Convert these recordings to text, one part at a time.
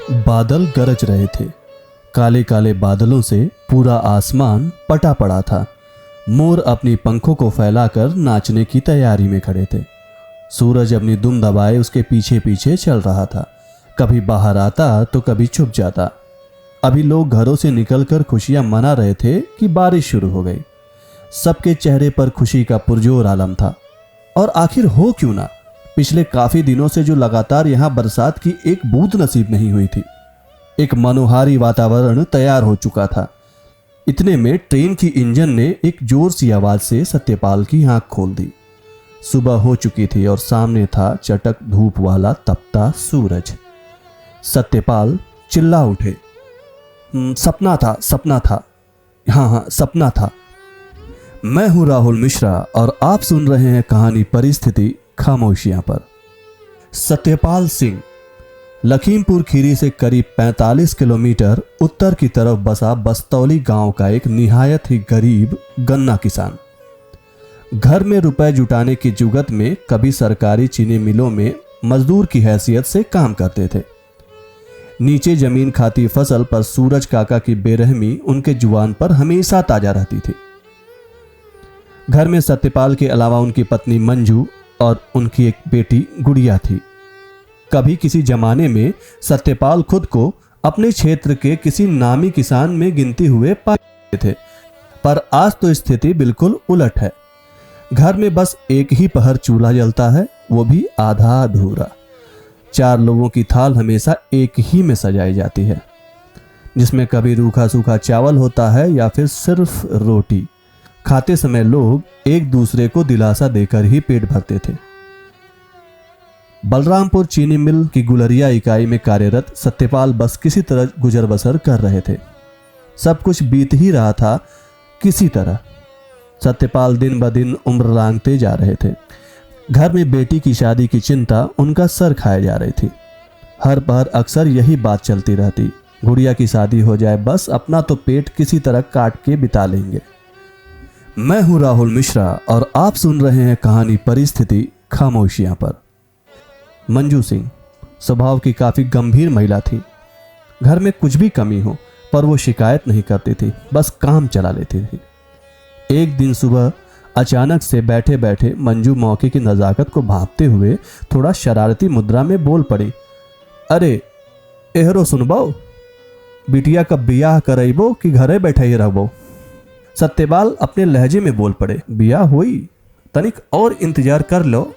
बादल गरज रहे थे। काले काले बादलों से पूरा आसमान पटा पड़ा था। मोर अपनी पंखों को फैलाकर नाचने की तैयारी में खड़े थे। सूरज अपनी दुम दबाए उसके पीछे पीछे चल रहा था। कभी बाहर आता तो कभी छुप जाता। अभी लोग घरों से निकलकर खुशियां मना रहे थे कि बारिश शुरू हो गई। सबके चेहरे पर खुशी का पुरजोर आलम था। और आखिर हो क्यों ना, पिछले काफी दिनों से जो लगातार यहां बरसात की एक बूंद नसीब नहीं हुई थी। एक मनोहारी वातावरण तैयार हो चुका था। इतने में ट्रेन की इंजन ने एक जोर सी आवाज से सत्यपाल की आंख खोल दी। सुबह हो चुकी थी और सामने था चटक धूप वाला तपता सूरज। सत्यपाल चिल्ला उठे, सपना था। हाँ, सपना था। मैं हूं राहुल मिश्रा और आप सुन रहे हैं कहानी परिस्थिति खामोशियां पर। सत्यपाल सिंह लखीमपुर खीरी से करीब 45 किलोमीटर उत्तर की तरफ बसा बस्तौली गांव का एक निहायत ही गरीब गन्ना किसान। घर में रुपए जुटाने की जुगत में कभी सरकारी चीनी मिलों में मजदूर की हैसियत से काम करते थे। नीचे जमीन खाती फसल पर सूरज काका की बेरहमी उनके जुबान पर हमेशा ताजा रहती थी। घर में सत्यपाल के अलावा उनकी पत्नी मंजू और उनकी एक बेटी गुड़िया थी। कभी किसी जमाने में सत्यपाल खुद को अपने क्षेत्र के किसी नामी किसान में गिनते हुए पाते थे, पर आज तो स्थिति बिल्कुल उलट है। घर में बस एक ही पहर चूल्हा जलता है, वो भी आधा अधूरा। 4 लोगों की थाल हमेशा एक ही में सजाई जाती है, जिसमें कभी रूखा सूखा चावल होता है या फिर सिर्फ रोटी। खाते समय लोग एक दूसरे को दिलासा देकर ही पेट भरते थे। बलरामपुर चीनी मिल की गुलरिया इकाई में कार्यरत सत्यपाल बस किसी तरह गुजर बसर कर रहे थे। सब कुछ बीत ही रहा था किसी तरह। सत्यपाल दिन ब दिन उम्र लांघते जा रहे थे। घर में बेटी की शादी की चिंता उनका सर खाए जा रही थी। हर पहर अक्सर यही बात चलती रहती, गुड़िया की शादी हो जाए, बस अपना तो पेट किसी तरह काट के बिता लेंगे। मैं हूं राहुल मिश्रा और आप सुन रहे हैं कहानी परिस्थिति खामोशियां पर। मंजू सिंह स्वभाव की काफी गंभीर महिला थी। घर में कुछ भी कमी हो पर वो शिकायत नहीं करती थी, बस काम चला लेती थी। एक दिन सुबह अचानक से बैठे बैठे मंजू मौके की नजाकत को भांपते हुए थोड़ा शरारती मुद्रा में बोल पड़ी, अरे एहरो सुनबो, बिटिया का बियाह करैबो कि घरे बैठे ही रहबो। सत्यपाल अपने लहजे में बोल पड़े, बियाह हुई, तनिक और इंतजार कर लो,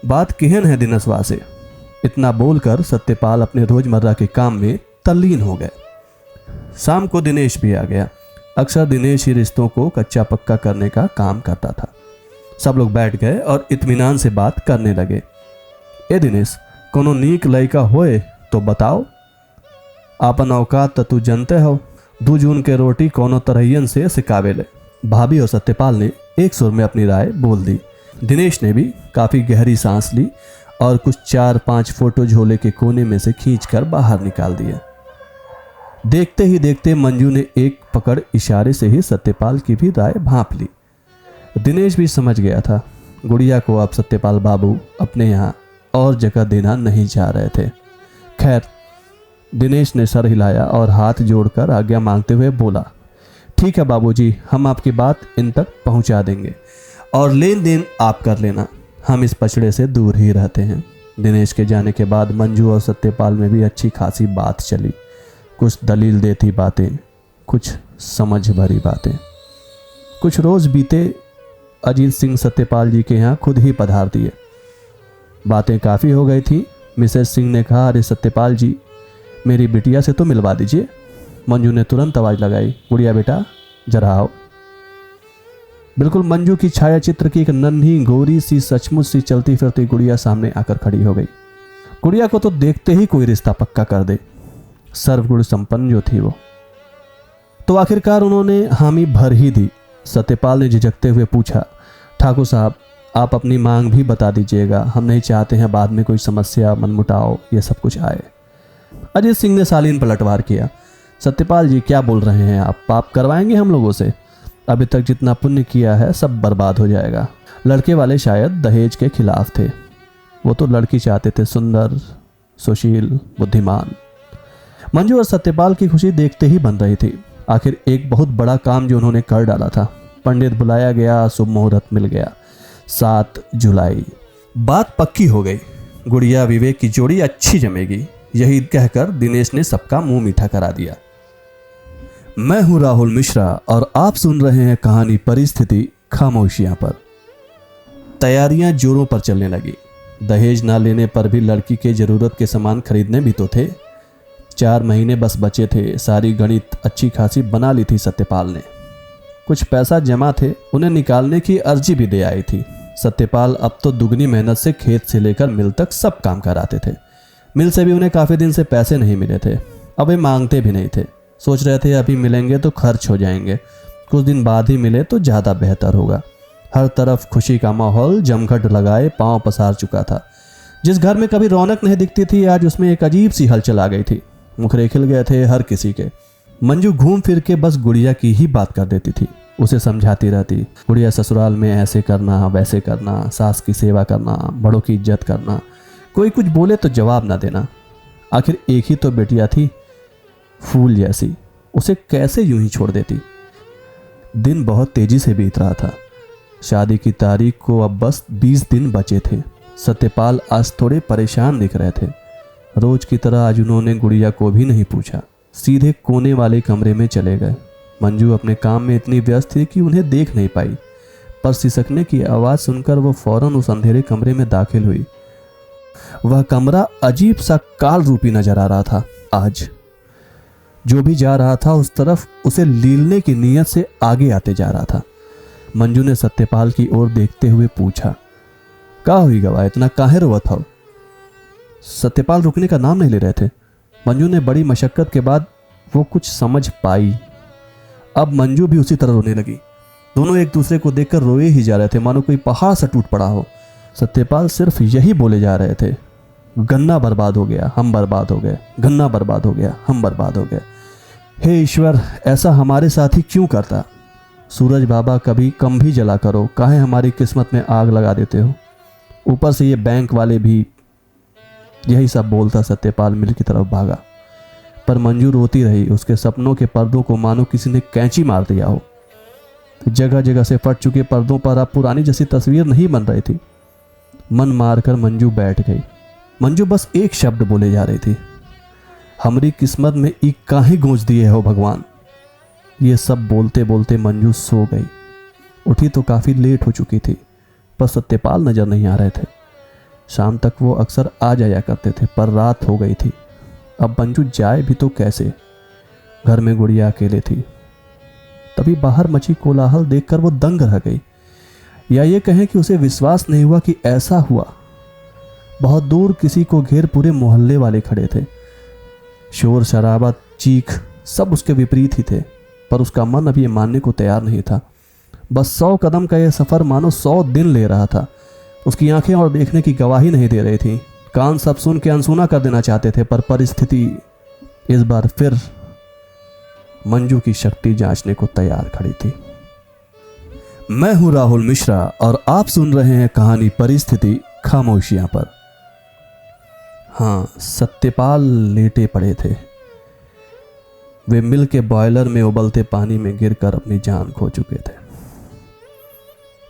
बात केहन है दिनसवा से। इतना बोलकर सत्यपाल अपने रोजमर्रा के काम में तल्लीन हो गए। शाम को दिनेश भी आ गया। अक्सर दिनेश ही रिश्तों को कच्चा पक्का करने का काम करता था। सब लोग बैठ गए और इत्मीनान से बात करने लगे। ए दिनेश, कोनो नीक लड़का होए तो बताओ, आपन औकात तू जानते हो। 2 जून के रोटी कोनो तरहियन से सिकावेले। भाभी और सत्यपाल ने एक सुर में अपनी राय बोल दी। दिनेश ने भी काफी गहरी सांस ली और कुछ 4-5 फोटो झोले के कोने में से खींचकर बाहर निकाल दिए। देखते ही देखते मंजू ने एक पकड़ इशारे से ही सत्यपाल की भी राय भांप ली। दिनेश भी समझ गया था, गुड़िया को अब सत्यपाल बाबू अपने यहाँ और जगह देना नहीं चाह रहे थे। खैर, दिनेश ने सर हिलाया और हाथ जोड़कर आज्ञा मांगते हुए बोला, ठीक है बाबूजी, हम आपकी बात इन तक पहुंचा देंगे और लेन देन आप कर लेना, हम इस पचड़े से दूर ही रहते हैं। दिनेश के जाने के बाद मंजू और सत्यपाल में भी अच्छी खासी बात चली। कुछ दलील देती बातें, कुछ समझ भरी बातें। कुछ रोज बीते। अजीत सिंह सत्यपाल जी के यहाँ खुद ही पधार दिए। बातें काफ़ी हो गई थी। मिसेस सिंह ने कहा, अरे सत्यपाल जी, मेरी बिटिया से तो मिलवा दीजिए। मंजू ने तुरंत आवाज़ लगाई, गुड़िया बेटा जरा आओ। बिल्कुल मंजू की छाया चित्र की एक नन्ही गोरी सी सचमुच सी चलती फिरती गुड़िया सामने आकर खड़ी हो गई। गुड़िया को तो देखते ही कोई रिश्ता पक्का कर दे, सर्वगुण संपन्न जो थी वो। तो आखिरकार उन्होंने हामी भर ही दी। सत्यपाल ने झिझकते हुए पूछा, ठाकुर साहब, आप अपनी मांग भी बता दीजिएगा, हम नहीं चाहते हैं बाद में कोई समस्या, मनमुटाव ये सब कुछ आए। अजीत सिंह ने सालीन पलटवार किया, सत्यपाल जी क्या बोल रहे हैं आप? पाप करवाएंगे हम लोगों से? अभी तक जितना पुण्य किया है सब बर्बाद हो जाएगा। लड़के वाले शायद दहेज के खिलाफ थे। वो तो लड़की चाहते थे सुंदर, सुशील, बुद्धिमान। मंजू और सत्यपाल की खुशी देखते ही बन रही थी। आखिर एक बहुत बड़ा काम जो उन्होंने कर डाला था। पंडित बुलाया गया, शुभ मुहूर्त मिल गया। 7 जुलाई बात पक्की हो गई। गुड़िया विवेक की जोड़ी अच्छी जमेगी, यही कहकर दिनेश ने सबका मुंह मीठा करा दिया। मैं हूं राहुल मिश्रा और आप सुन रहे हैं कहानी परिस्थिति खामोशियां पर। तैयारियां जोरों पर चलने लगी। दहेज ना लेने पर भी लड़की के जरूरत के सामान खरीदने भी तो थे। 4 महीने बस बचे थे। सारी गणित अच्छी खासी बना ली थी सत्यपाल ने। कुछ पैसा जमा थे, उन्हें निकालने की अर्जी भी दे आई थी। सत्यपाल अब तो दुगनी मेहनत से खेत से लेकर मिल तक सब काम कराते थे। मिल से भी उन्हें काफ़ी दिन से पैसे नहीं मिले थे। अब वे मांगते भी नहीं थे। सोच रहे थे अभी मिलेंगे तो खर्च हो जाएंगे, कुछ दिन बाद ही मिले तो ज़्यादा बेहतर होगा। हर तरफ खुशी का माहौल जमघट लगाए पांव पसार चुका था। जिस घर में कभी रौनक नहीं दिखती थी, आज उसमें एक अजीब सी हलचल आ गई थी। मुखरे खिल गए थे हर किसी के। मंजू घूम फिर के बस गुड़िया की ही बात कर देती थी। उसे समझाती रहती, गुड़िया ससुराल में ऐसे करना, वैसे करना, सास की सेवा करना, बड़ों की इज्जत करना, कोई कुछ बोले तो जवाब ना देना। आखिर एक ही तो बेटिया थी, फूल जैसी, उसे कैसे यूं ही छोड़ देती। दिन बहुत तेजी से बीत रहा था। शादी की तारीख को अब बस 20 दिन बचे थे। सत्यपाल आज थोड़े परेशान दिख रहे थे। रोज की तरह आज उन्होंने गुड़िया को भी नहीं पूछा, सीधे कोने वाले कमरे में चले गए। मंजू अपने काम में इतनी व्यस्त थी कि उन्हें देख नहीं पाई, पर सिसकने की आवाज़ सुनकर वो फौरन उस अंधेरे कमरे में दाखिल हुई। वह कमरा अजीब सा काल रूपी नजर आ रहा था। आज जो भी जा रहा था उस तरफ उसे लीलने की नीयत से आगे आते जा रहा था। मंजू ने सत्यपाल की ओर देखते हुए पूछा, का हुई गवा, इतना काहे रोवत हो? सत्यपाल रुकने का नाम नहीं ले रहे थे। मंजू ने बड़ी मशक्कत के बाद वो कुछ समझ पाई। अब मंजू भी उसी तरह रोने लगी। दोनों एक दूसरे को देखकर रोए ही जा रहे थे, मानो कोई पहाड़ सा टूट पड़ा हो। सत्यपाल सिर्फ यही बोले जा रहे थे, गन्ना बर्बाद हो गया, हम बर्बाद हो गए, गन्ना बर्बाद हो गया, हम बर्बाद हो गए। हे ईश्वर, ऐसा हमारे साथ ही क्यों करता? सूरज बाबा, कभी कम भी जला करो, काहे हमारी किस्मत में आग लगा देते हो? ऊपर से ये बैंक वाले भी। यही सब बोलता सत्यपाल मिल की तरफ भागा, पर मंजू रोती रही। उसके सपनों के पर्दों को मानो किसी ने कैंची मार दिया हो। जगह जगह से फट चुके पर्दों पर अब पुरानी जैसी तस्वीर नहीं बन रही थी। मन मारकर मंजू बैठ गई। मंजू बस एक शब्द बोले जा रही थी, हमारी किस्मत में एक काहे गूंज दिए हो भगवान। ये सब बोलते बोलते मंजू सो गई। उठी तो काफ़ी लेट हो चुकी थी, पर सत्यपाल नजर नहीं आ रहे थे। शाम तक वो अक्सर आ जाया करते थे, पर रात हो गई थी। अब मंजू जाए भी तो कैसे? घर में गुड़िया अकेले थी। तभी बाहर मची कोलाहल देखकर वो दंग रह गई, या ये कहें कि उसे विश्वास नहीं हुआ कि ऐसा हुआ। बहुत दूर किसी को घेर पूरे मोहल्ले वाले खड़े थे। शोर शराबा, चीख सब उसके विपरीत ही थे, पर उसका मन अभी ये मानने को तैयार नहीं था। बस 100 कदम का यह सफर मानो 100 दिन ले रहा था। उसकी आंखें और देखने की गवाही नहीं दे रही थी। कान सब सुन के अनसुना कर देना चाहते थे, पर परिस्थिति इस बार फिर मंजू की शक्ति जांचने को तैयार खड़ी थी। मैं हूं राहुल मिश्रा और आप सुन रहे हैं कहानी परिस्थिति खामोशियां पर। हाँ, सत्यपाल लेटे पड़े थे। वे मिल के बॉयलर में उबलते पानी में गिरकर अपनी जान खो चुके थे।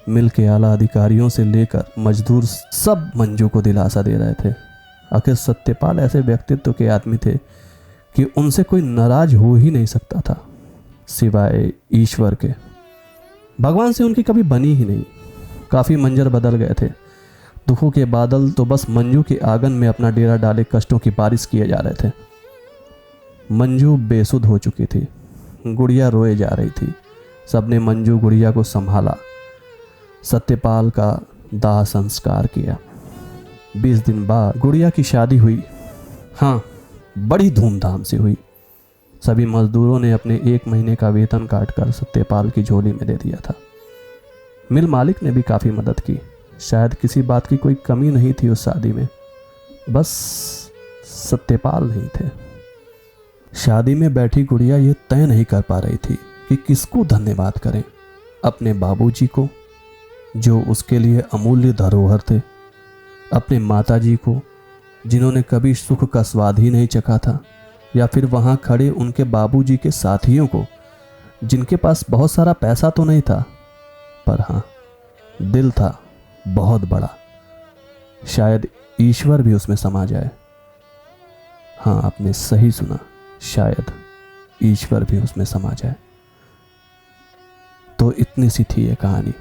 मिल के आला अधिकारियों से लेकर मजदूर सब मंजू को दिलासा दे रहे थे। आखिर सत्यपाल ऐसे व्यक्तित्व के आदमी थे कि उनसे कोई नाराज हो ही नहीं सकता था, सिवाय ईश्वर के। भगवान से उनकी कभी बनी ही नहीं। काफ़ी मंजर बदल गए थे। दुखों के बादल तो बस मंजू के आंगन में अपना डेरा डाले कष्टों की बारिश किए जा रहे थे। मंजू बेसुध हो चुकी थी। गुड़िया रोए जा रही थी। सबने मंजू गुड़िया को संभाला। सत्यपाल का दाह संस्कार किया। 20 दिन बाद गुड़िया की शादी हुई। हाँ, बड़ी धूमधाम से हुई। सभी मजदूरों ने अपने 1 महीने का वेतन काटकर सत्यपाल की झोली में दे दिया था। मिल मालिक ने भी काफ़ी मदद की। शायद किसी बात की कोई कमी नहीं थी उस शादी में, बस सत्यपाल नहीं थे। शादी में बैठी गुड़िया ये तय नहीं कर पा रही थी कि किसको धन्यवाद करें। अपने बाबूजी को, जो उसके लिए अमूल्य धरोहर थे, अपने माताजी को, जिन्होंने कभी सुख का स्वाद ही नहीं चखा था, या फिर वहां खड़े उनके बाबूजी के साथियों को, जिनके पास बहुत सारा पैसा तो नहीं था, पर हाँ, दिल था बहुत बड़ा। शायद ईश्वर भी उसमें समा जाए। हाँ, आपने सही सुना, शायद ईश्वर भी उसमें समा जाए। तो इतनी सी थी ये कहानी।